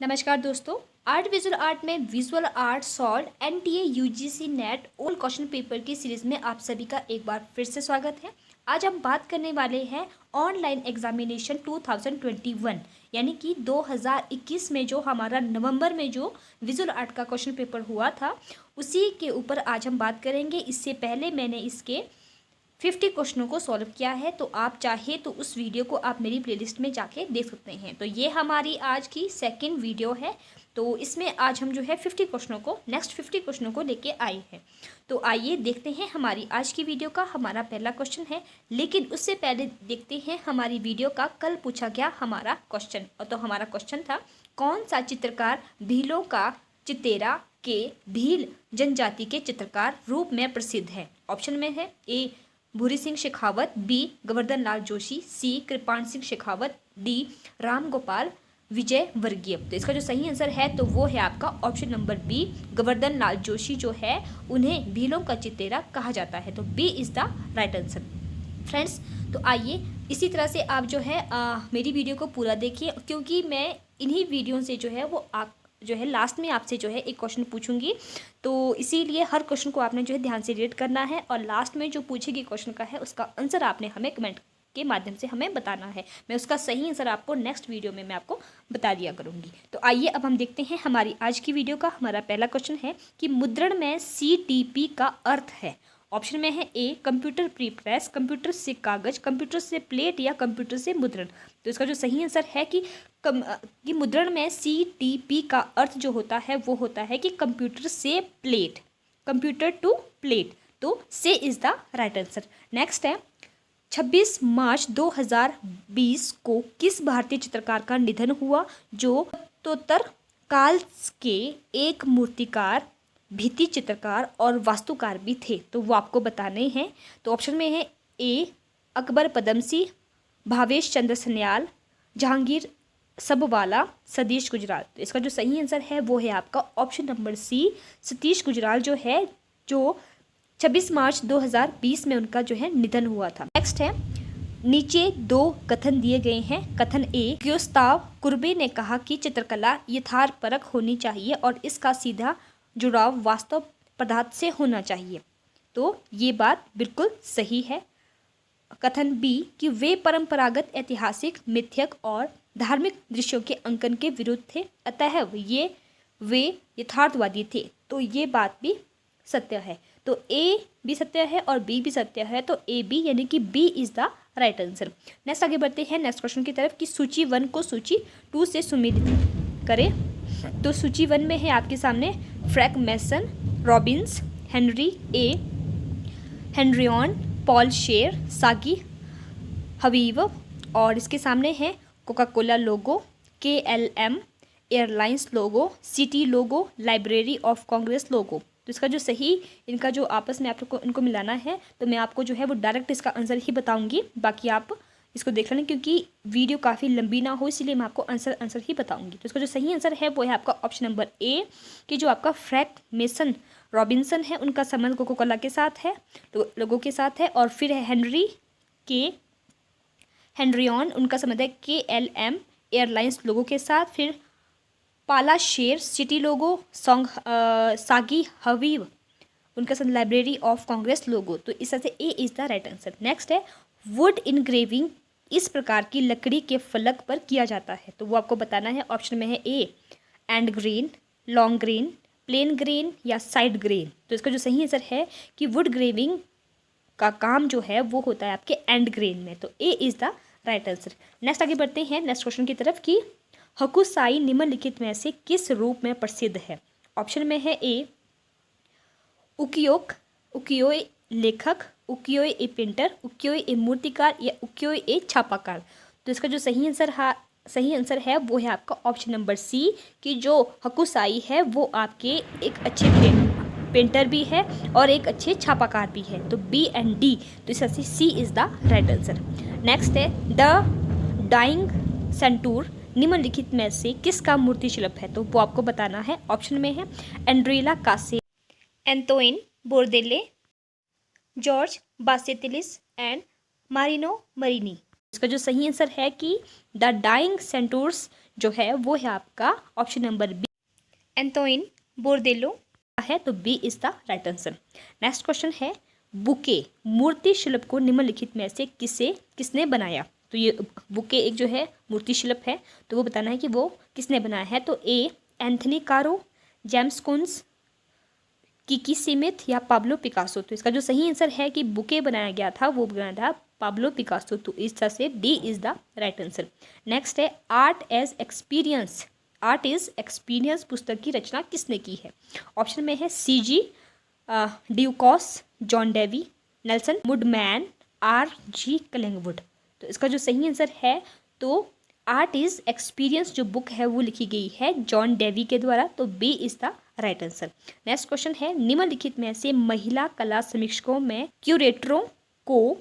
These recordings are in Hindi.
नमस्कार दोस्तों। आर्ट विजुअल आर्ट में visual art solve NTA UGC net old question paper की सीरीज में आप सभी का एक बार फिर से स्वागत है। आज हम बात करने वाले हैं ऑनलाइन एग्जामिनेशन 2021 यानी कि 2021 में जो हमारा नवंबर में जो विजुअल आर्ट का क्वेश्चन पेपर हुआ था उसी के ऊपर आज हम बात करेंगे। इससे पहले मैंने इसके 50 क्वेश्चनों को सॉल्व किया है, तो आप चाहे तो उस वीडियो को आप मेरी प्लेलिस्ट में जाके देख सकते हैं। तो ये हमारी आज की सेकंड वीडियो है। तो इसमें आज हम जो है 50 क्वेश्चनों को नेक्स्ट 50 क्वेश्चनों को लेके आए हैं। तो आइए देखते हैं हमारी आज की वीडियो का हमारा पहला क्वेश्चन है। लेकिन उससे पहले देखते हैं हमारी वीडियो का कल पूछा गया हमारा क्वेश्चन। और तो हमारा क्वेश्चन था, कौन सा चित्रकार भीलों का चितेरा के भील जनजाति के चित्रकार रूप में प्रसिद्ध है? ऑप्शन में है ए भूरी सिंह शेखावत, बी गोवर्धन लाल जोशी, सी कृपाण सिंह शेखावत, डी राम गोपाल विजय वर्गीय। तो इसका जो सही आंसर है तो वो है आपका ऑप्शन नंबर बी, गोवर्धन लाल जोशी जो है उन्हें भीलों का चितेरा कहा जाता है। तो B is the right answer friends. तो आइए इसी तरह से आप जो है मेरी वीडियो को पूरा देखिए, क्योंकि मैं इन्हीं वीडियो से जो है वो आप जो है लास्ट में आपसे जो है एक क्वेश्चन पूछूंगी। तो इसीलिए हर क्वेश्चन को आपने जो है ध्यान से रीड करना है और लास्ट में जो पूछेगी क्वेश्चन का है उसका आंसर आपने हमें कमेंट के माध्यम से हमें बताना है। मैं उसका सही आंसर आपको नेक्स्ट वीडियो में मैं आपको बता दिया करूंगी। तो आइए अब हम देखते हैं हमारी आज की वीडियो का हमारा पहला क्वेश्चन है कि मुद्रण में CTP का अर्थ है। ऑप्शन में है a computer pre press, computer से कागज, कंप्यूटर से प्लेट या कंप्यूटर से मुद्रण। तो इसका जो सही आंसर है कि मुद्रण में CTP का अर्थ जो होता है वो होता है कि कंप्यूटर से प्लेट, कंप्यूटर टू प्लेट। तो C is the right answer. Next है 26 मार्च 2020 को किस भारतीय चित्रकार का निधन हुआ जो उत्तर काल के एक मूर्तिकार, भित्ति चित्रकार और वास्तुकार भी थे? तो वो आपको बताने हैं। तो ऑप्शन में है ए अकबर पदमसी, भावेश चंद्र सन्याल, जहांगीर सबवाला, सतीश गुजराल। तो इसका जो सही आंसर है वो है आपका option number C, Satish Gujral जो है जो 26 मार्च 2020 में उनका जो है निधन हुआ था। नेक्स्ट है नीचे दो कथन दिए गए हैं। कथन ए, ग्योस्ताव कुर्बे ने कहा कि चित्रकला यथार्थपरक होनी चाहिए और इसका सीधा जुड़ाव वास्तव पदार्थ से होना चाहिए। तो ये बात बिल्कुल सही है। कथन बी कि वे परंपरागत ऐतिहासिक, मिथ्यक और धार्मिक दृश्यों के अंकन के विरुद्ध थे, अतः वे यथार्थवादी थे। तो ये बात भी सत्य है। तो ए भी सत्य है और बी भी सत्य है। तो ए बी यानी कि B is the right answer. Next आगे बढ़ते हैं नेक्स्ट क्वेश्चन की तरफ कि सूची 1 को सूची 2 से सुमेलित करें। तो सूची 1 में है आपके सामने Frank Mason, Robins, Henry A, Henrion, Paul Scher, Sagi Haviv, और इसके सामने है Coca Cola logo, KLM airlines logo, Citi logo, library of Congress logo. तो इसका जो सही इनका जो आपस में आपको इनको मिलाना है, तो मैं आपको जो है वो डायरेक्ट इसका आंसर ही बताऊंगी, बाकी आप इसको देख लेना क्योंकि वीडियो काफ़ी लंबी ना हो, इसलिए मैं आपको आंसर ही बताऊंगी। तो इसका जो सही आंसर है वो है आपका ऑप्शन नंबर ए कि जो आपका फ्रैंक मेसन रॉबिन्सन है उनका संबंध कोका कोला के साथ है, तो लोगों के साथ है। और फिर है हेनरियन उनका संबंध है KLM एयरलाइंस लोगों के साथ। फिर पाला शेर सिटी लोगो, सागी हवीव उनका संबंध लाइब्रेरी ऑफ कांग्रेस लोगो। तो इस तरह से A is the right answer. Next है वुड इनग्रेविंग इस प्रकार की लकड़ी के फलक पर किया जाता है, तो वो आपको बताना है। ऑप्शन में है ए end grain, long grain, plain grain या साइड ग्रेन। तो इसका जो सही आंसर है कि वुड ग्रेविंग का काम जो है वो होता है आपके एंड ग्रेन में। तो A is the right answer. Next आगे बढ़ते हैं नेक्स्ट क्वेश्चन की तरफ कि होकुसाई निम्नलिखित में से किस रूप में प्रसिद्ध है? ऑप्शन में है ए उकियोए लेखक, उकियोए ए पेंटर, उकियोए ए मूर्तिकार या उकियोए ए छापाकार। तो इसका जो सही आंसर है वो है आपका ऑप्शन नंबर सी कि जो होकुसाई है वो आपके एक अच्छे पेंटर भी है और एक अच्छे छापाकार भी है। तो बी एंड डी, तो इस तरह से C is the right answer. Next है द डाइंग सेंटूर निम्नलिखित में से किसका मूर्ति शिल्प है? तो वो आपको बताना है। ऑप्शन में है एंड्रेला कासे, एंतोइन बोर्देले, जॉर्ज बासेटिलिस एंड मारिनो मरीनी। इसका जो सही आंसर है कि द डाइंग सेंटूर्स जो है वो है आपका option number B, Antoine Bourdelle है, तो B is the right answer. Next question है, बुके मूर्ति शिल्प को निम्नलिखित में से किसने बनाया। तो ये बुके एक जो है मूर्ति शिल्प है, तो वो बताना है कि वो किसने बनाया है। तो ए एंथनी कारो, जेम्स कुन्स, किकी सिमिथ या पाब्लो पिकासो। तो इसका जो सही आंसर है कि बुके बनाया गया था वो बनाया था पाब्लो पिकासो, तो इस तरह से D is the right answer. Next है, आर्ट इज एक्सपीरियंस पुस्तक की रचना किसने की है। ऑप्शन में है CG Ducasse, John Dewey, Nelson Woodman, RG. Collingwood. तो इसका जो सही आंसर है तो आर्ट इज एक्सपीरियंस जो बुक है वो लिखी गई है जॉन डेवी के द्वारा, तो B is the right answer. Next question है, निम्नलिखित में से महिला कला समीक्षकों में क्यूरेटरों को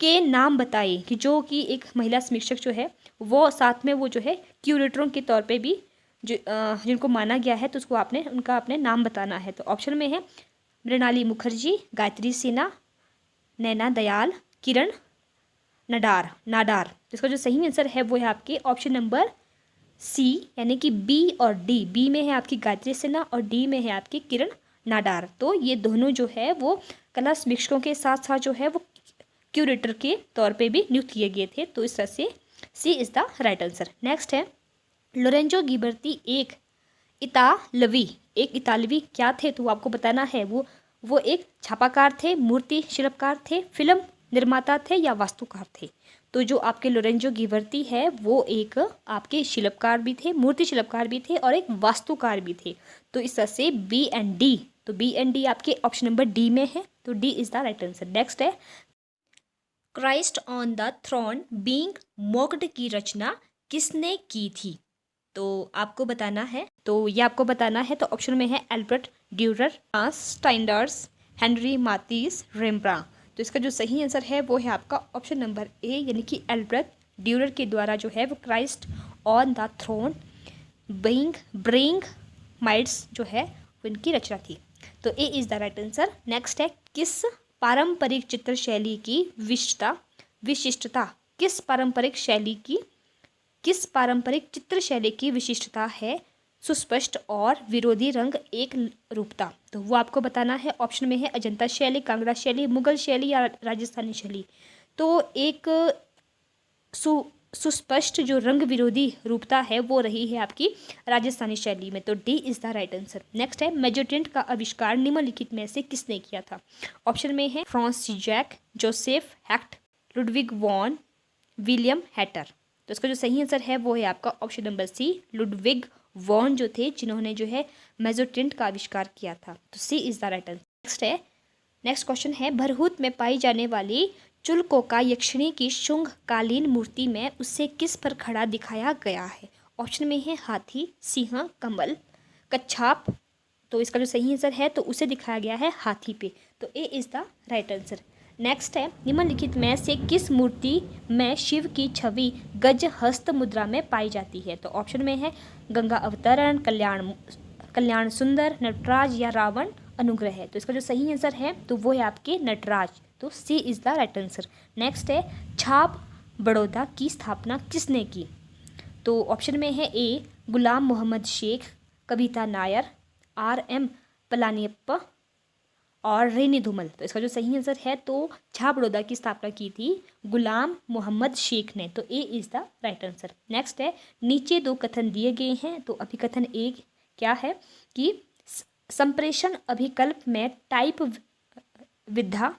के नाम बताइए, कि जो कि एक महिला समीक्षक जो है वो साथ में वो जो है क्यूरेटरों के तौर पे भी जो जिनको माना गया है, तो उसको उनका अपने नाम बताना है। तो ऑप्शन में है मृणाली मुखर्जी, गायत्री सिन्हा, नैना दयाल, किरण नाडार। तो इसका जो सही आंसर है वो है आपके ऑप्शन नंबर सी, यानी कि बी और डी। बी में है आपकी गायत्री सिन्हा और डी में है आपकी किरण नाडार। तो ये दोनों जो है वो कला समीक्षकों के साथ साथ जो है वो क्यूरेटर के तौर पे भी नियुक्त किए गए थे, तो इस तरह से C is the right answer. Next है, लोरेंजो गिबर्ती एक इतालवी क्या थे, तो आपको बताना है वो एक छापाकार थे, मूर्ति शिल्पकार थे, फिल्म निर्माता थे या वास्तुकार थे। तो जो आपके लोरेंजो गिबर्ती है वो एक आपके शिल्पकार भी थे, मूर्ति शिल्पकार भी थे और एक वास्तुकार भी थे, तो इस तरह से बी एंड डी, तो बी एंड डी आपके ऑप्शन नंबर डी में है, तो D is the right answer. Next है, Christ on the throne being mocked की रचना किसने की थी। तो आपको बताना है, तो ऑप्शन में है एल्बर्ट ड्यूरर, स्टाइंडर्स, हेनरी मातीस, रेम्ब्रांड। तो इसका जो सही आंसर है वो है आपका ऑप्शन नंबर ए, यानी कि एल्बर्ट ड्यूरर के द्वारा जो है वो Christ on the throne bring माइड्स जो है वो इनकी रचना थी, तो A is the right answer. Next है, किस पारंपरिक चित्र शैली की विशिष्टता किस पारंपरिक चित्र शैली की विशिष्टता है सुस्पष्ट और विरोधी रंग एक रूपता। तो वो आपको बताना है, ऑप्शन में है अजंता शैली, कांगड़ा शैली, मुगल शैली या राजस्थानी शैली। तो एक सुस्पष्ट जो रंग विरोधी रूपता है वो रही है आपकी राजस्थानी शैली में, तो D is the right answer. Next है, मेजोटेंट का आविष्कार निम्नलिखित में से किसने किया था। ऑप्शन में है Francis Joseph Hecht, Ludwig von, William Hatter. तो इसका जो सही आंसर है वो है आपका option number C, Ludwig von जो थे जिन्होंने जो है मेजोटेंट का आविष्कार किया था, तो C is the right answer. Next question है, भरहुत में पाई जाने वाली चुलकोका यक्षिणी की शुंग कालीन मूर्ति में उसे किस पर खड़ा दिखाया गया है। ऑप्शन में है हाथी, सिंह, कमल, कच्छाप। तो इसका जो सही आंसर है तो उसे दिखाया गया है हाथी पे, तो A is the right answer. Next है, निम्नलिखित में से किस मूर्ति में शिव की छवि गज हस्त मुद्रा में पाई जाती है। तो ऑप्शन में है गंगा अवतरण, कल्याण सुंदर, नटराज या रावण अनुग्रह है। तो इसका जो सही आंसर है तो वो है आपके नटराज, तो C is the right answer. Next है, छाप बड़ौदा की स्थापना किसने की। तो ऑप्शन में है ए गुलाम मोहम्मद शेख, कविता नायर, R.M. पलानियप्पा और रेनी धूमल। तो इसका जो सही आंसर है तो छाप बड़ौदा की स्थापना की थी गुलाम मोहम्मद शेख ने, तो A is the right answer. Next है, नीचे दो कथन दिए गए हैं, तो अभिकथन ए क्या है कि संप्रेषण अभिकल्प में टाइप विधा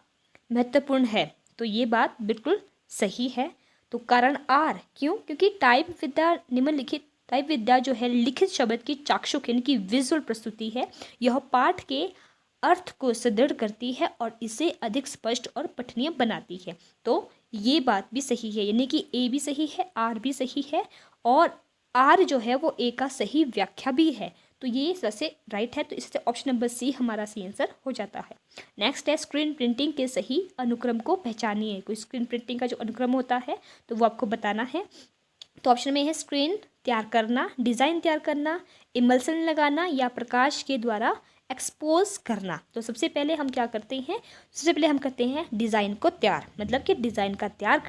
महत्वपूर्ण है, तो ये बात बिल्कुल सही है। तो कारण आर क्यों, क्योंकि टाइप विद्या जो है लिखित शब्द की चाक्षुष यानी कि विजुअल प्रस्तुति है, यह पाठ के अर्थ को सुदृढ़ करती है और इसे अधिक स्पष्ट और पठनीय बनाती है। तो ये बात भी सही है, यानी कि ए भी सही है, आर भी सही है और आर जो है वो ए का सही व्याख्या भी है, तो ये वैसे राइट है, तो इससे ऑप्शन नंबर सी हमारा सी आंसर हो जाता है। नेक्स्ट है, स्क्रीन प्रिंटिंग के सही अनुक्रम को पहचानिए। कोई स्क्रीन प्रिंटिंग का जो अनुक्रम होता है तो वो आपको बताना है। तो ऑप्शन में है स्क्रीन तैयार करना, डिज़ाइन तैयार करना, इमल्सन लगाना या प्रकाश के द्वारा एक्सपोज करना। तो सबसे पहले हम क्या करते हैं, सबसे पहले हम करते हैं डिज़ाइन को तैयार, मतलब कि डिज़ाइन का तैयार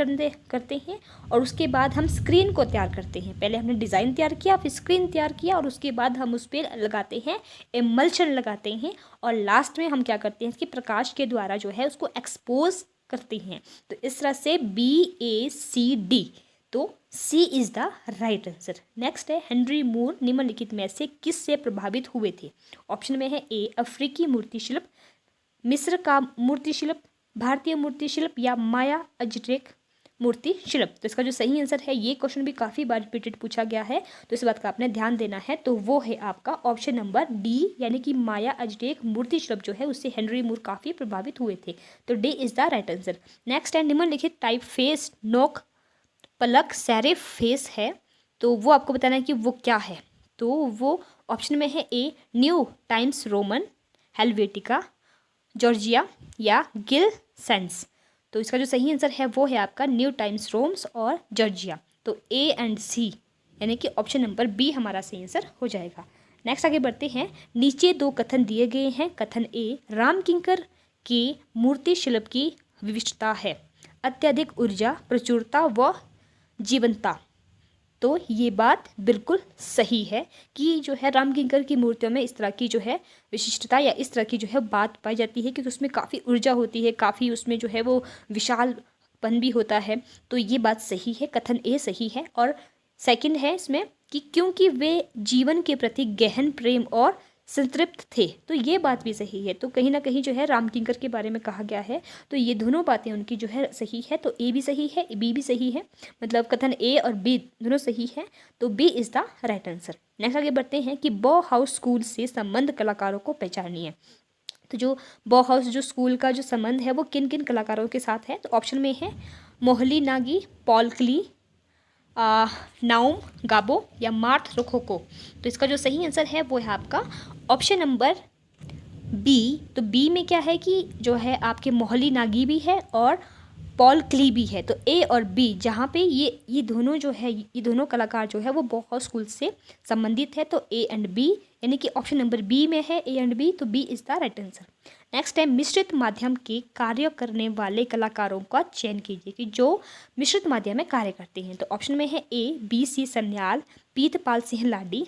करते हैं और उसके बाद हम स्क्रीन को तैयार करते हैं। पहले हमने डिज़ाइन तैयार किया, फिर स्क्रीन तैयार किया और उसके बाद हम उस पर लगाते हैं एमल्शन लगाते हैं और लास्ट में हम क्या करते हैं, इसकी प्रकाश के द्वारा जो है उसको एक्सपोज करते हैं। तो इस तरह से BACD, तो C is the right answer. Next है हेनरी मूर निम्नलिखित में से किससे प्रभावित हुए थे। ऑप्शन में है ए अफ्रीकी मूर्तिशिल्प, मिस्र का मूर्तिशिल्प, भारतीय मूर्तिशिल्प या माया अजटेक मूर्तिशिल्प। तो इसका जो सही आंसर है, ये क्वेश्चन भी काफ़ी बार रिपीटेड पूछा गया है तो इस बात का आपने ध्यान देना है। तो वो है आपका ऑप्शन नंबर डी, यानी कि माया अजटेक मूर्तिशिल्प जो है उससे हेनरी मूर काफ़ी प्रभावित हुए थे। तो D is the right answer. Next है निम्नलिखित टाइप फेस नोक पलक सेरिफ फेस है, तो वो आपको बताना है कि वो क्या है। तो वो ऑप्शन में है a new times Roman, Helvetica, Georgia या गिल सेंस। तो इसका जो सही आंसर है वो है आपका न्यू टाइम्स रोम्स और जॉर्जिया। तो ए एंड सी यानी कि ऑप्शन नंबर बी हमारा सही आंसर हो जाएगा। नेक्स्ट आगे बढ़ते हैं। नीचे दो कथन दिए गए हैं। कथन ए राम किंकर की मूर्ति शिल्प की विशिष्टता है अत्यधिक ऊर्जा, प्रचुरता व जीवंतता। तो ये बात बिल्कुल सही है कि जो है राम किंकर की मूर्तियों में इस तरह की जो है विशिष्टता या इस तरह की जो है बात पाई जाती है, क्योंकि उसमें काफ़ी ऊर्जा होती है, काफ़ी उसमें जो है वो विशालपन भी होता है। तो ये बात सही है, कथन ए सही है। और सेकंड है इसमें कि क्योंकि वे जीवन के प्रति गहन प्रेम और संतृप्त थे, तो ये बात भी सही है। तो कहीं ना कहीं जो है राम किंकर के बारे में कहा गया है, तो ये दोनों बातें उनकी जो है सही है। तो ए भी सही है, बी भी सही है, मतलब कथन ए और बी दोनों सही है। तो B is the right answer. Next आगे बढ़ते हैं कि बॉ हाउस स्कूल से संबंध कलाकारों को पहचानिए। तो जो बॉ हाउस जो स्कूल का जो संबंध है वो किन किन कलाकारों के साथ है। तो ऑप्शन में है मोहली नागी, पॉल क्ली, नाउम गाबो या मार्थ रोकोको। तो इसका जो सही आंसर है वो है आपका ऑप्शन नंबर बी। तो बी में क्या है कि जो है आपके मोहली नागी भी है और पॉल क्ली भी है। तो ए और बी जहाँ पे ये दोनों जो है, ये दोनों कलाकार जो है वो बॉहाउस स्कूल से संबंधित है। तो ए एंड बी यानी कि ऑप्शन नंबर बी में है ए एंड बी, तो B is the right answer. Next है मिश्रित माध्यम के कार्य करने वाले कलाकारों का चयन कीजिए कि जो मिश्रित माध्यम में कार्य करते हैं। तो ऑप्शन में है A B C Sanyal, Pritpal Singh Ladi,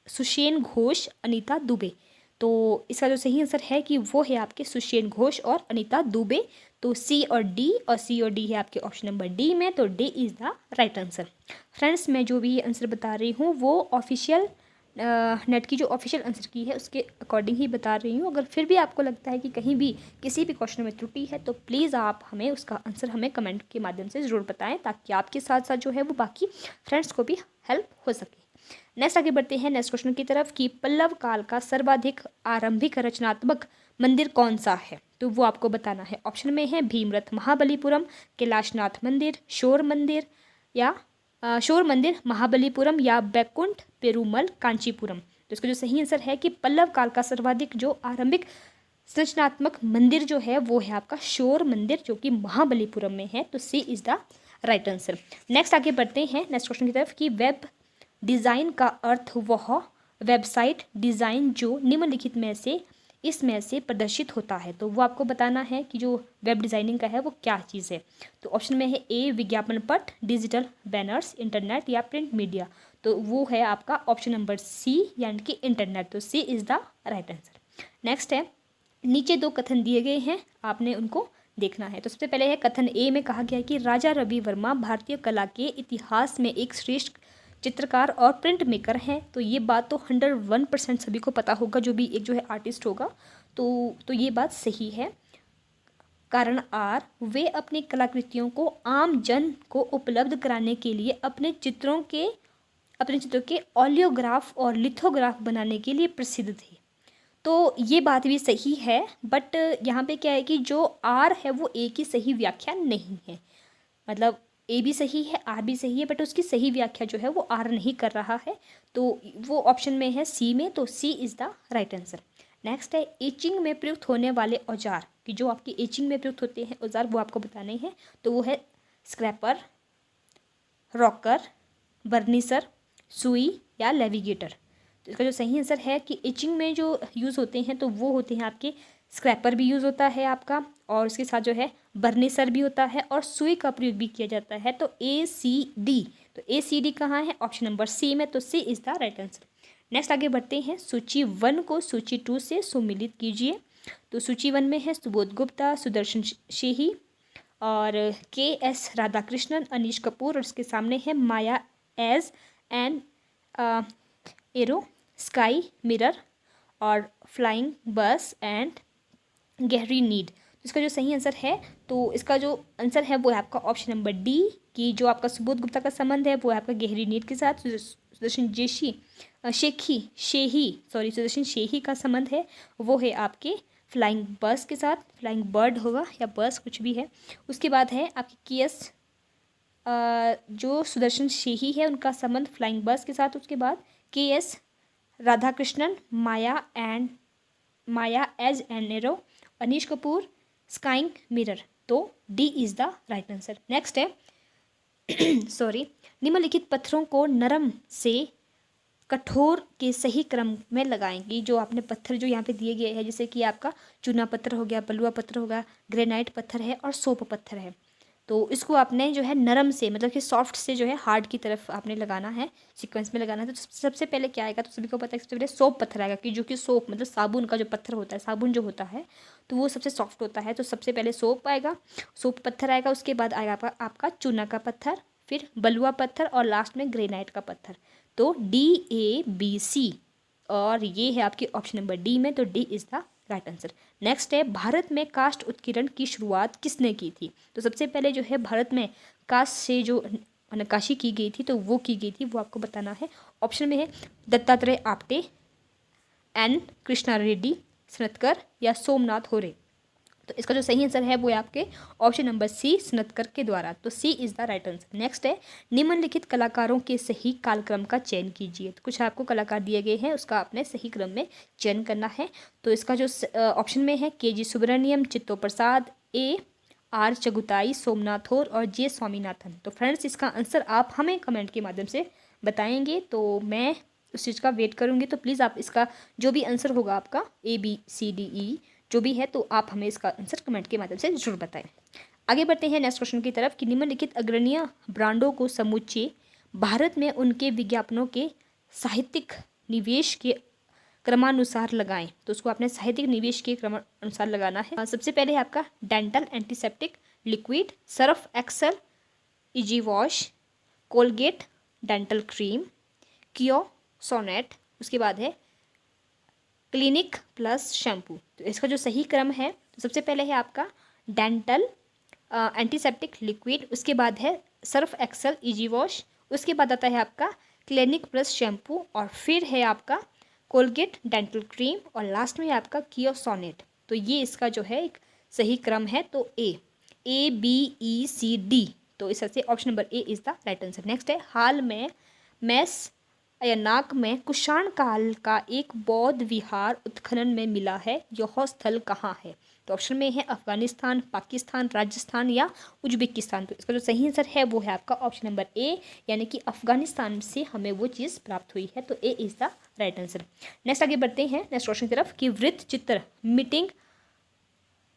Sushen Ghosh, Anita Dubey. तो इसका जो सही आंसर है कि वो है आपके सुषेण घोष और अनीता दुबे। तो सी और डी है आपके ऑप्शन नंबर डी में। तो D is the right answer. Friends, मैं जो भी ये आंसर बता रही हूँ वो ऑफिशियल नेट की जो ऑफिशियल आंसर की है उसके अकॉर्डिंग ही बता रही हूँ। अगर फिर भी आपको लगता है कि कहीं भी किसी भी क्वेश्चन में त्रुटि है तो प्लीज़ आप हमें उसका आंसर हमें कमेंट के माध्यम से ज़रूर बताएं, ताकि आपके साथ साथ जो है वो बाकी फ्रेंड्स को भी हेल्प हो सके। नेक्स्ट आगे बढ़ते हैं नेक्स्ट क्वेश्चन की तरफ कि पल्लव काल का सर्वाधिक आरंभिक रचनात्मक मंदिर कौन सा है। तो वो आपको बताना है। ऑप्शन में है भीमरथ महाबलीपुरम, कैलाशनाथ मंदिर, शोर मंदिर महाबलीपुरम या बैकुंठ पेरुमल कांचीपुरम। तो इसका जो सही आंसर है कि पल्लव काल का सर्वाधिक जो आरंभिक संरचनात्मक मंदिर जो है वो है आपका शोर मंदिर, जो कि महाबलीपुरम में है। तो C is the right answer. Next आगे बढ़ते हैं नेक्स्ट क्वेश्चन की तरफ कि वेब डिज़ाइन का अर्थ वह वेबसाइट डिज़ाइन जो निम्नलिखित में से इसमें से प्रदर्शित होता है। तो वो आपको बताना है कि जो वेब डिज़ाइनिंग का है वो क्या चीज़ है। तो ऑप्शन में है ए विज्ञापन पट, डिजिटल बैनर्स, इंटरनेट या प्रिंट मीडिया। तो वो है आपका ऑप्शन नंबर सी यानी कि इंटरनेट। तो C is the right answer. Next है नीचे दो कथन दिए गए हैं, आपने उनको देखना है। तो सबसे पहले है कथन ए में कहा गया है कि राजा रवि वर्मा भारतीय कला के इतिहास में एक श्रेष्ठ चित्रकार और प्रिंट मेकर हैं। तो ये बात तो 101% सभी को पता होगा, जो भी एक जो है आर्टिस्ट होगा। तो ये बात सही है। कारण आर वे अपनी कलाकृतियों को आम जन को उपलब्ध कराने के लिए अपने चित्रों के ऑलियोग्राफ और लिथोग्राफ बनाने के लिए प्रसिद्ध थे। तो ये बात भी सही है, बट यहाँ पे क्या है कि जो आर है वो ए की सही व्याख्या नहीं है। मतलब ए भी सही है, आर भी सही है, बट उसकी सही व्याख्या जो है वो आर नहीं कर रहा है। तो वो ऑप्शन में है सी में। तो C is the right answer. Next है एचिंग में प्रयुक्त होने वाले औजार, कि जो आपकी एचिंग में प्रयुक्त होते हैं औजार वो आपको बताने हैं। तो वो है स्क्रैपर, रॉकर, बर्निसर, सुई या लेविगेटर। तो इसका जो सही आंसर है कि इचिंग में जो यूज़ होते हैं तो वो होते हैं आपके स्क्रैपर भी यूज़ होता है आपका, और उसके साथ जो है बर्नेसर भी होता है, और सुई का प्रयोग भी किया जाता है। तो ACD, तो ACD कहाँ है? ऑप्शन नंबर सी में, तो C is the right answer. Next आगे बढ़ते हैं, सूची 1 को सूची 2 से सुमिलित कीजिए। तो सूची 1 में है सुबोध गुप्ता, सुदर्शन शेही और KS राधाकृष्णन, अनीश कपूर, और उसके सामने है Maya as an arrow, sky mirror और फ्लाइंग बस एंड गहरी नीड। तो इसका जो सही आंसर है, तो इसका जो आंसर है वो है आपका ऑप्शन नंबर डी, कि जो आपका सुबोध गुप्ता का संबंध है वो है आपका गहरी नीड के साथ। सुदर्शन सुदर्शन शेही का संबंध है वो है आपके फ्लाइंग बस के साथ, फ्लाइंग बर्ड होगा या बस कुछ भी है। उसके बाद है आपकी KS जो सुदर्शन शेही है उनका संबंध फ्लाइंग बस के साथ। उसके बाद KS Radhakrishnan, Maya as an arrow, Anish Kapoor, skying mirror. तो D is the right answer. Next है निम्नलिखित पत्थरों को नरम से कठोर के सही क्रम में लगाएंगी। जो आपने पत्थर जो यहाँ पे दिए गए हैं, जैसे कि आपका चूना पत्थर हो गया, बलुआ पत्थर होगा, ग्रेनाइट पत्थर है और सोप पत्थर है। तो इसको आपने जो है नरम से, मतलब कि सॉफ्ट से जो है हार्ड की तरफ आपने लगाना है, सीक्वेंस में लगाना है। तो सबसे पहले क्या आएगा? तो सभी को पता है सबसे पहले सोप पत्थर आएगा, कि जो कि सोप मतलब साबुन का जो पत्थर होता है, साबुन जो होता है तो वो सबसे सॉफ्ट होता है। तो सबसे पहले सोप आएगा, सोप पत्थर आएगा, उसके बाद आएगा आपका चूना का पत्थर, फिर बलुआ पत्थर और लास्ट में ग्रेनाइट का पत्थर। तो DABC, और ये है आपकी ऑप्शन नंबर डी में, तो D is the right answer. Next है भारत में काष्ठ उत्कीर्णन की शुरुआत किसने की थी? तो सबसे पहले जो है भारत में काष्ठ से जो नक्काशी की गई थी तो वो की गई थी, वो आपको बताना है। ऑप्शन में है दत्तात्रेय आप्टे, N कृष्णा रेड्डी सनतकर या सोमनाथ होरे। तो इसका जो सही आंसर है वो है आपके ऑप्शन नंबर सी, सनतकर के द्वारा। तो C is the right answer. Next है निम्नलिखित कलाकारों के सही कालक्रम का चयन कीजिए। तो कुछ आपको कलाकार दिए गए हैं, उसका आपने सही क्रम में चयन करना है। तो इसका जो ऑप्शन में है KG सुब्रमण्यम, चित्तो प्रसाद, AR चगुताई, सोमनाथ होर और J स्वामीनाथन। तो फ्रेंड्स इसका आंसर आप हमें कमेंट के माध्यम से बताएंगे, तो मैं उस चीज़ का वेट करूँगी। तो प्लीज़ आप इसका जो भी आंसर होगा आपका ABCDE जो भी है, तो आप हमें इसका आंसर कमेंट के माध्यम से जरूर बताएं। आगे बढ़ते हैं नेक्स्ट क्वेश्चन की तरफ कि निम्नलिखित अग्रणीय ब्रांडों को समूचे भारत में उनके विज्ञापनों के साहित्यिक निवेश के क्रमानुसार लगाएं। तो उसको आपने साहित्यिक निवेश के क्रमानुसार लगाना है। सबसे पहले है आपका dental antiseptic liquid, Surf Excel, easy wash, Colgate dental cream, कियो सोनेट, उसके बाद है क्लिनिक प्लस शैम्पू। तो इसका जो सही क्रम है, तो सबसे पहले है आपका डेंटल एंटीसेप्टिक लिक्विड, उसके बाद है सर्फ एक्सेल इजी वॉश, उसके बाद आता है आपका क्लिनिक प्लस शैम्पू, और फिर है आपका कोलगेट डेंटल क्रीम, और लास्ट में आपका कियो सोनेट। तो ये इसका जो है एक सही क्रम है। तो ABECD, तो इस से option number A is the right answer. Next है हाल में मैस अयनाक में कुषाण काल का एक बौद्ध विहार उत्खनन में मिला है, यह स्थल कहाँ है? तो ऑप्शन में है अफगानिस्तान, पाकिस्तान, राजस्थान या उज्बेकिस्तान। तो इसका जो सही आंसर है वो है आपका ऑप्शन नंबर ए, यानी कि अफगानिस्तान से हमें वो चीज़ प्राप्त हुई है। तो A is the right answer. Next आगे बढ़ते हैं नेक्स्ट क्वेश्चन की तरफ कि वृत्त चित्र मीटिंग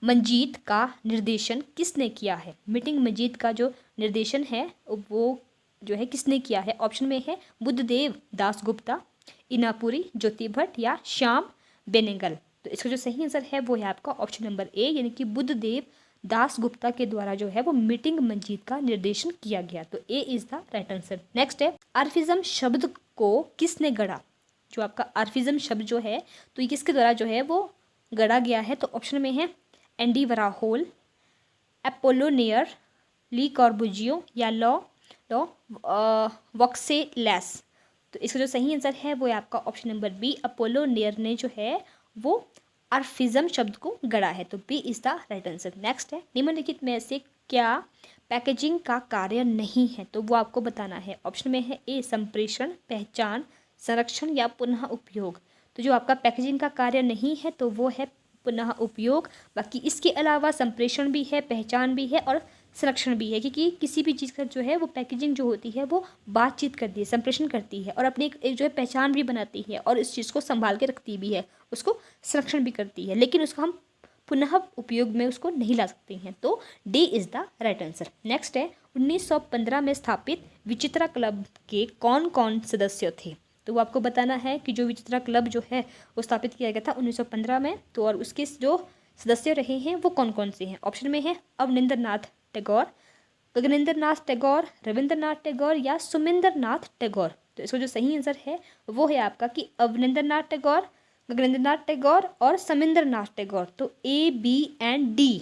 मंजीत का निर्देशन किसने किया है? मीटिंग मंजीत का जो निर्देशन है वो जो है किसने किया है? ऑप्शन में है बुद्धदेव दास गुप्ता, इनापुरी, ज्योति भट्ट या श्याम बेनेगल। तो इसका जो सही आंसर है वो है आपका ऑप्शन नंबर ए, यानी कि बुद्धदेव दास गुप्ता के द्वारा जो है वो मीटिंग मंजीत का निर्देशन किया गया। तो A is the right answer. Next है आर्फिज्म शब्द को किसने गढ़ा? जो आपका आर्फिज्म शब्द जो है तो ये किसके द्वारा जो है वो गढ़ा गया है? तो ऑप्शन में है एंडी वराहोल, एपोलोनियर, ली कॉर्बुजियो या लॉ वॉक्सेलैस। तो इसका जो सही आंसर है वो है आपका ऑप्शन नंबर बी, अपोलोनियर ने जो है वो आर्फिज्म शब्द को गढ़ा है। तो B is the right answer. Next है निम्नलिखित में से क्या पैकेजिंग का कार्य नहीं है? तो वो आपको बताना है। ऑप्शन में है ए संप्रेषण, पहचान, संरक्षण या पुनः उपयोग। तो जो आपका पैकेजिंग का कार्य नहीं है तो वो है पुनः उपयोग। बाकी इसके अलावा संप्रेषण भी है, पहचान भी है और संरक्षण भी है, क्योंकि किसी भी चीज़ का जो है वो पैकेजिंग जो होती है वो बातचीत करती है, संप्रेषण करती है और अपनी एक जो है पहचान भी बनाती है और इस चीज़ को संभाल के रखती भी है, उसको संरक्षण भी करती है, लेकिन उसका हम पुनः उपयोग में उसको नहीं ला सकते हैं। तो D is the right answer. Next है 1915 में स्थापित विचित्रा क्लब के कौन कौन सदस्य थे। तो वो आपको बताना है कि जो विचित्रा क्लब जो है वो स्थापित किया गया था 1915 में, तो और उसके जो सदस्य रहे हैं वो कौन कौन से हैं। ऑप्शन में है अवनिंद्रनाथ टैगोर, गगनेंद्रनाथ टैगोर, रविंद्रनाथ टैगोर या सुमेंद्रनाथ टैगोर। तो इसका जो सही आंसर है वो है आपका कि अवनिंद्रनाथ टैगोर, गगनेंद्रनाथ टैगोर और समेंद्रनाथ टैगोर। तो ए, बी एंड डी।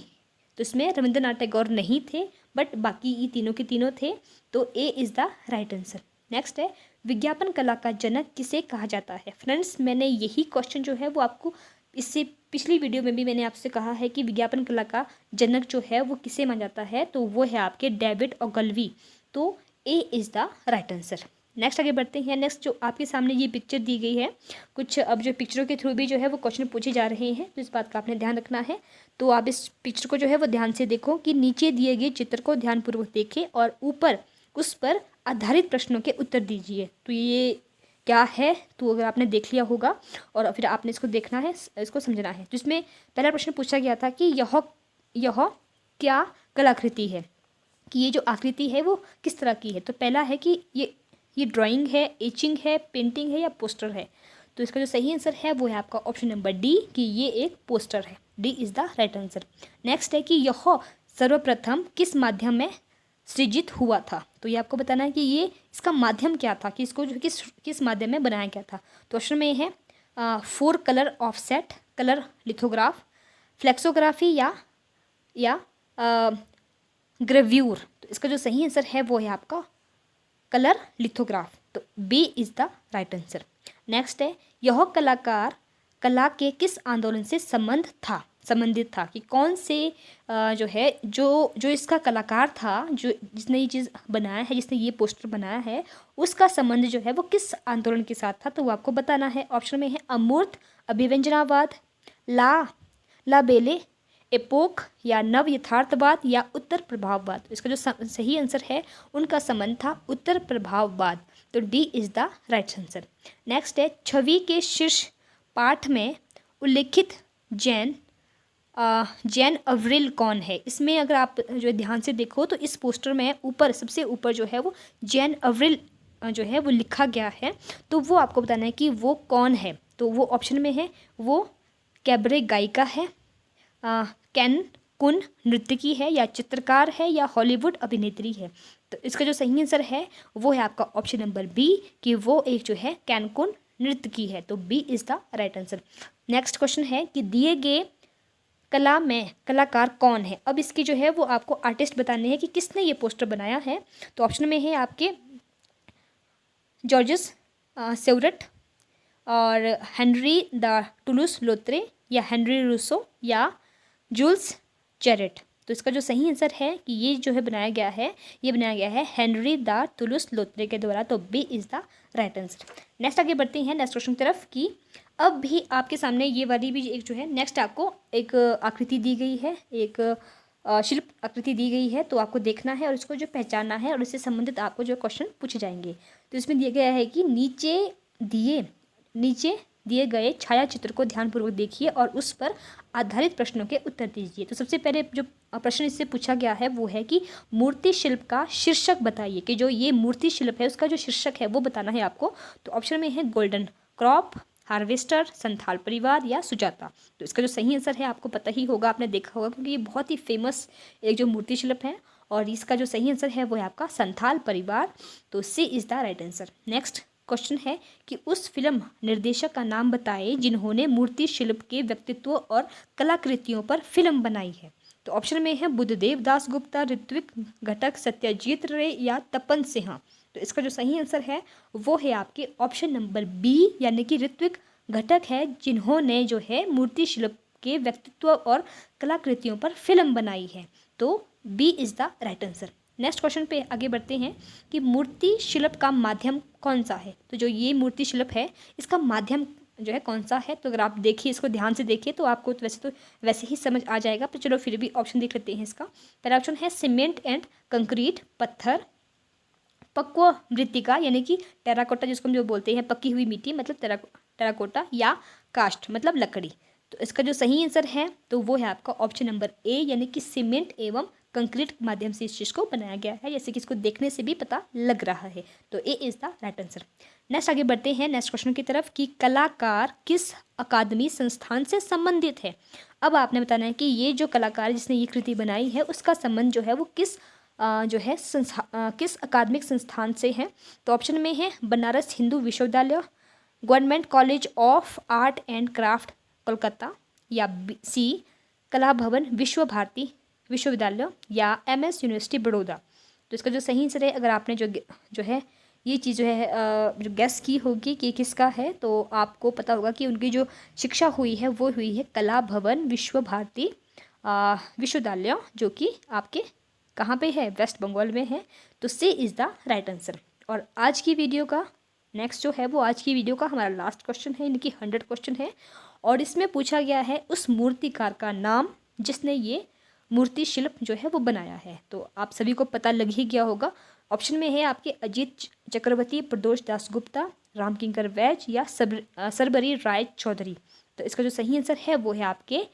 तो इसमें रविंद्रनाथ टैगोर नहीं थे, बट बाकी ये तीनों के तीनों थे। तो A is the right answer. Next है विज्ञापन कला का जनक किसे कहा जाता है। फ्रेंड्स, मैंने यही क्वेश्चन जो है वो आपको इससे पिछली वीडियो में भी मैंने आपसे कहा है कि विज्ञापन कला का जनक जो है वो किसे माना जाता है, तो वो है आपके डेविड ओगलवी। तो A is the right answer. Next आगे बढ़ते हैं। नेक्स्ट जो आपके सामने ये पिक्चर दी गई है, कुछ अब जो पिक्चरों के थ्रू भी जो है वो क्वेश्चन पूछे जा रहे हैं, तो इस बात का आपने ध्यान रखना है। तो आप इस पिक्चर को जो है वो ध्यान से देखो कि नीचे दिए गए चित्र को ध्यानपूर्वक देखें और ऊपर उस पर आधारित प्रश्नों के उत्तर दीजिए। तो ये क्या है, तो अगर आपने देख लिया होगा और फिर आपने इसको देखना है, इसको समझना है। तो इसमें पहला प्रश्न पूछा गया था कि यह क्या कलाकृति है, कि ये जो आकृति है वो किस तरह की है। तो पहला है कि ये ड्राइंग है, एचिंग है, पेंटिंग है या पोस्टर है। तो इसका जो सही आंसर है वो है आपका ऑप्शन नंबर डी, कि ये एक पोस्टर है। D is the right answer. Next है कि यह सर्वप्रथम किस माध्यम में सृजित हुआ था। तो ये आपको बताना है कि ये इसका माध्यम क्या था, कि इसको जो किस माध्यम में बनाया गया था। तो ऑप्शन में है 4 colour offset, colour lithograph, flexography या ग्रेव्यूर। तो इसका जो सही आंसर है वो है आपका कलर लिथोग्राफ। तो B is the right answer. Next है यह कलाकार कला के किस आंदोलन से संबंधित था, कि कौन से जो है जो इसका कलाकार था, जो जिसने ये चीज़ बनाया है, जिसने ये पोस्टर बनाया है, उसका संबंध जो है वो किस आंदोलन के साथ था। तो वो आपको बताना है। ऑप्शन में है अमूर्त अभिव्यंजनावाद, ला बेले एपोक या नव यथार्थवाद या उत्तर प्रभाववाद। इसका जो सही आंसर है उनका संबंध था उत्तर प्रभाववाद। तो D is the right answer. Next है छवि के शीर्ष पाठ में उल्लेखित जैन अवरिल कौन है। इसमें अगर आप जो ध्यान से देखो तो इस पोस्टर में ऊपर सबसे ऊपर जो है वो जैन अवरिल जो है वो लिखा गया है। तो वो आपको बताना है कि वो कौन है। तो वो ऑप्शन में है वो कैबरे गायिका है, कैन कुन नृत्यकी है या चित्रकार है या हॉलीवुड अभिनेत्री है। तो इसका जो सही आंसर है वो है आपका ऑप्शन नंबर बी, कि वो एक जो है कैन कुन नृत्यकी है। तो B is the right answer. Next question है कि दिए गए कला में कलाकार कौन है। अब इसकी जो है वो आपको आर्टिस्ट बताने हैं कि किसने ये पोस्टर बनाया है। तो ऑप्शन में है आपके जॉर्जस सेवरट और हेनरी द टुलूस लोत्रे या हेनरी रूसो या जूल्स चैरेट। तो इसका जो सही आंसर है कि ये जो है बनाया गया है हेनरी द टुलूस लोत्रे के द्वारा। तो B is the right answer. Next आगे बढ़ते हैं नेक्स्ट क्वेश्चन की तरफ, कि अब भी आपके सामने ये वाली भी एक जो है नेक्स्ट आपको एक आकृति दी गई है, एक शिल्प आकृति दी गई है। तो आपको देखना है और इसको जो पहचानना है और इससे संबंधित आपको जो क्वेश्चन पूछे जाएंगे। तो इसमें दिया गया है कि नीचे दिए गए छायाचित्र को ध्यानपूर्वक देखिए और उस पर आधारित प्रश्नों के उत्तर दीजिए। तो सबसे पहले जो प्रश्न इससे पूछा गया है वो है कि मूर्ति शिल्प का शीर्षक बताइए, कि जो ये मूर्ति शिल्प है उसका जो शीर्षक है वो बताना है आपको। तो ऑप्शन में है गोल्डन क्रॉप, हार्वेस्टर, संथाल परिवार या सुजाता। तो इसका जो सही आंसर है आपको पता ही होगा, आपने देखा होगा, क्योंकि ये बहुत ही फेमस एक जो मूर्ति शिल्प है और इसका जो सही आंसर है वो है आपका संथाल परिवार। तो C is the right answer. Next question है कि उस फिल्म निर्देशक का नाम बताएं जिन्होंने मूर्ति शिल्प के व्यक्तित्व और कलाकृतियों पर फिल्म बनाई है। तो ऑप्शन में है बुद्धदेव दास गुप्ता, ऋत्विक घटक, सत्यजीत रे या तपन सिन्हा। तो इसका जो सही आंसर है वो है आपके ऑप्शन नंबर बी, यानी कि ऋत्विक घटक है जिन्होंने जो है मूर्ति शिल्प के व्यक्तित्व और कलाकृतियों पर फिल्म बनाई है। तो B is the right answer. Next question पे आगे बढ़ते हैं कि मूर्ति शिल्प का माध्यम कौन सा है। तो जो ये मूर्ति शिल्प है इसका माध्यम जो है कौन सा है। तो अगर आप देखिए, इसको ध्यान से देखिए तो आपको तो वैसे ही समझ आ जाएगा। तो चलो फिर भी ऑप्शन देख लेते हैं इसका। पहला ऑप्शन है सीमेंट एंड कंक्रीट, पत्थर, पक्व मृत्तिका यानी कि टेराकोटा जिसको हम जो बोलते हैं पक्की हुई मिट्टी मतलब टेराकोटा, या कास्ट मतलब लकड़ी। तो इसका जो सही आंसर है तो वो है आपका ऑप्शन नंबर ए, यानी कि सीमेंट एवं कंक्रीट के माध्यम से इस चीज़ को बनाया गया है, जैसे कि इसको देखने से भी पता लग रहा है। तो A is the right answer. Next आगे बढ़ते हैं नेक्स्ट क्वेश्चन की तरफ कि कलाकार किस अकादमी संस्थान से संबंधित है। अब आपने बताना है कि ये जो कलाकार जिसने ये कृति बनाई है उसका संबंध जो है वो किस किस अकादमिक संस्थान से है। तो ऑप्शन में है बनारस हिंदू विश्वविद्यालय, government college of art and craft Kolkata, या सी कला भवन विश्व भारती विश्वविद्यालय, या MS यूनिवर्सिटी बड़ौदा। तो इसका जो सही आंसर है, अगर आपने जो है ये चीज़ जो है जो गेस की होगी कि किसका है, तो आपको पता होगा कि उनकी जो शिक्षा हुई है वो हुई है कला भवन विश्व भारती विश्वविद्यालय, जो कि आपके कहाँ पे है, वेस्ट बंगाल में है। तो C is the right answer. और आज की वीडियो का नेक्स्ट जो है वो आज की वीडियो का हमारा लास्ट क्वेश्चन है, यानी कि 100 क्वेश्चन है। और इसमें पूछा गया है उस मूर्तिकार का नाम जिसने ये मूर्ति शिल्प जो है वो बनाया है। तो आप सभी को पता लग ही गया होगा। ऑप्शन में है आपके अजीत चक्रवर्ती, प्रदोष दासगुप्ता, रामकिंकर वैज, या सरबरी राय चौधरी। तो इसका जो सही आंसर है वो है आपके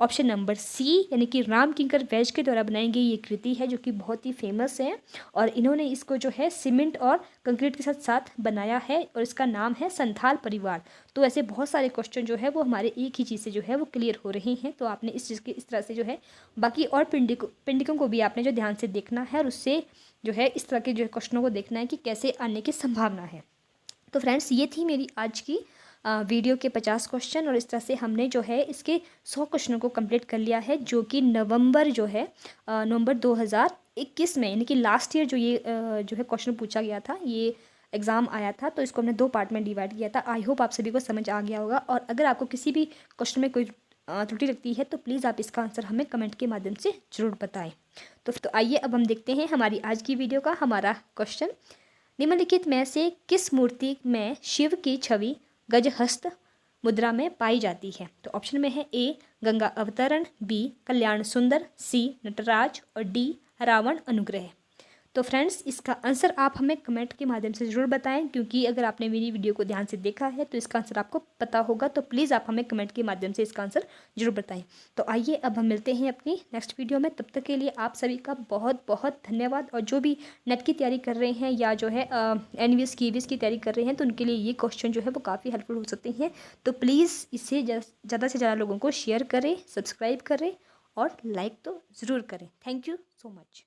ऑप्शन नंबर सी, यानी कि रामकिंकर वैज के द्वारा बनाई गई ये कृति है, जो कि बहुत ही फेमस है। और इन्होंने इसको जो है सीमेंट और कंक्रीट के साथ साथ बनाया है, और इसका नाम है संथाल परिवार। तो ऐसे बहुत सारे क्वेश्चन जो है वो हमारे एक ही चीज़ से जो है वो क्लियर हो रहे हैं। तो आपने इस चीज़ के इस तरह से जो है बाकी और पिंडिकों को भी आपने जो ध्यान से देखना है, और उससे जो है इस तरह के जो है क्वेश्चनों को देखना है कि कैसे आने की संभावना है। तो फ्रेंड्स, ये थी मेरी आज की वीडियो के 50 क्वेश्चन, और इस तरह से हमने जो है इसके 100 क्वेश्चनों को कंप्लीट कर लिया है, जो कि नवंबर 2021 में, यानी कि लास्ट ईयर जो है क्वेश्चन पूछा गया था, ये एग्ज़ाम आया था। तो इसको हमने 2 पार्ट में डिवाइड किया था। आई होप आप सभी को समझ आ गया होगा। और अगर आपको किसी भी क्वेश्चन में कोई त्रुटि लगती है तो प्लीज़ आप इसका आंसर हमें कमेंट के माध्यम से ज़रूर बताएं। तो आइए अब हम देखते हैं हमारी आज की वीडियो का हमारा क्वेश्चन। निम्नलिखित में से किस मूर्ति में शिव की छवि गजहस्त मुद्रा में पाई जाती है। तो ऑप्शन में है ए गंगा अवतरण, बी कल्याण सुंदर, सी नटराज, और डी रावण अनुग्रह। तो फ्रेंड्स, इसका आंसर आप हमें कमेंट के माध्यम से ज़रूर बताएं, क्योंकि अगर आपने मेरी वीडियो को ध्यान से देखा है तो इसका आंसर आपको पता होगा। तो प्लीज़ आप हमें कमेंट के माध्यम से इसका आंसर ज़रूर बताएं। तो आइए अब हम मिलते हैं अपनी नेक्स्ट वीडियो में। तब तक के लिए आप सभी का बहुत बहुत धन्यवाद। और जो भी नेट की तैयारी कर रहे हैं या जो है NVS KVS की तैयारी कर रहे हैं, तो उनके लिए ये क्वेश्चन जो है वो काफ़ी हेल्पफुल हो सकते हैं। तो प्लीज़ इसे ज़्यादा से ज़्यादा लोगों को शेयर करें, सब्सक्राइब करें और लाइक तो ज़रूर करें। Thank you so much.